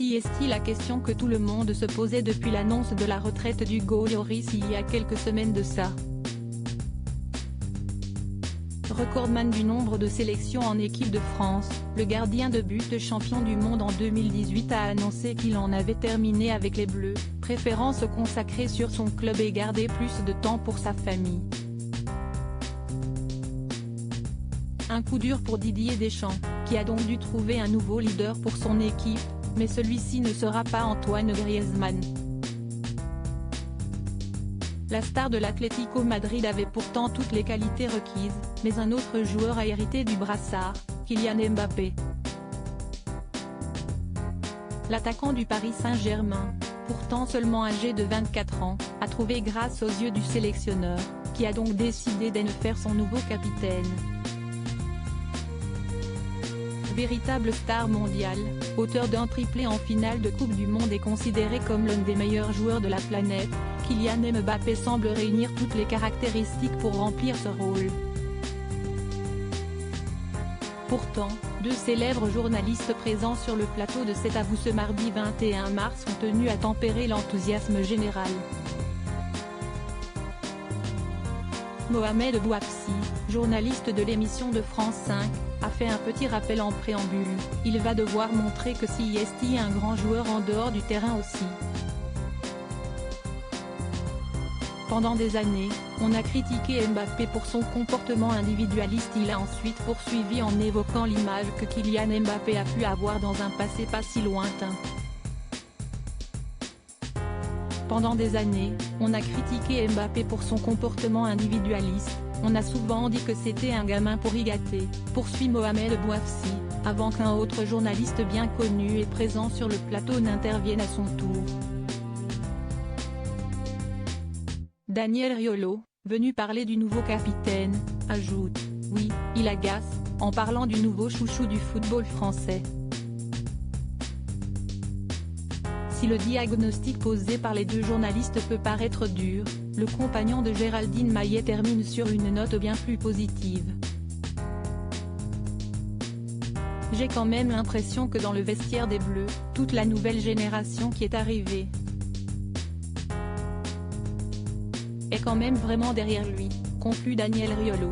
Si est-il la question que tout le monde se posait depuis l'annonce de la retraite d'Hugo Lloris il y a quelques semaines de ça. Recordman du nombre de sélections en équipe de France, le gardien de but champion du monde en 2018 a annoncé qu'il en avait terminé avec les Bleus, préférant se consacrer sur son club et garder plus de temps pour sa famille. Un coup dur pour Didier Deschamps, qui a donc dû trouver un nouveau leader pour son équipe, mais celui-ci ne sera pas Antoine Griezmann. La star de l'Atlético Madrid avait pourtant toutes les qualités requises, mais un autre joueur a hérité du brassard, Kylian Mbappé. L'attaquant du Paris Saint-Germain, pourtant seulement âgé de 24 ans, a trouvé grâce aux yeux du sélectionneur, qui a donc décidé d'en faire son nouveau capitaine. Véritable star mondiale, auteur d'un triplé en finale de Coupe du Monde et considéré comme l'un des meilleurs joueurs de la planète, Kylian Mbappé semble réunir toutes les caractéristiques pour remplir ce rôle. Pourtant, deux célèbres journalistes présents sur le plateau de C'est à vous ce mardi 21 mars ont tenu à tempérer l'enthousiasme général. Mohamed Bouafsi, journaliste de l'émission de France 5, a fait un petit rappel en préambule: il va devoir montrer que si est un grand joueur en dehors du terrain aussi. Pendant des années, on a critiqué Mbappé pour son comportement individualiste. Il a ensuite poursuivi en évoquant l'image que Kylian Mbappé a pu avoir dans un passé pas si lointain. Pendant des années, on a critiqué Mbappé pour son comportement individualiste, on a souvent dit que c'était un gamin pour y gâter, poursuit Mohamed Bouafsi, avant qu'un autre journaliste bien connu et présent sur le plateau n'intervienne à son tour. Daniel Riolo, venu parler du nouveau capitaine, ajoute: oui, il agace, en parlant du nouveau chouchou du football français. Si le diagnostic posé par les deux journalistes peut paraître dur, le compagnon de Géraldine Maillet termine sur une note bien plus positive. J'ai quand même l'impression que dans le vestiaire des Bleus, toute la nouvelle génération qui est arrivée est quand même vraiment derrière lui, conclut Daniel Riolo.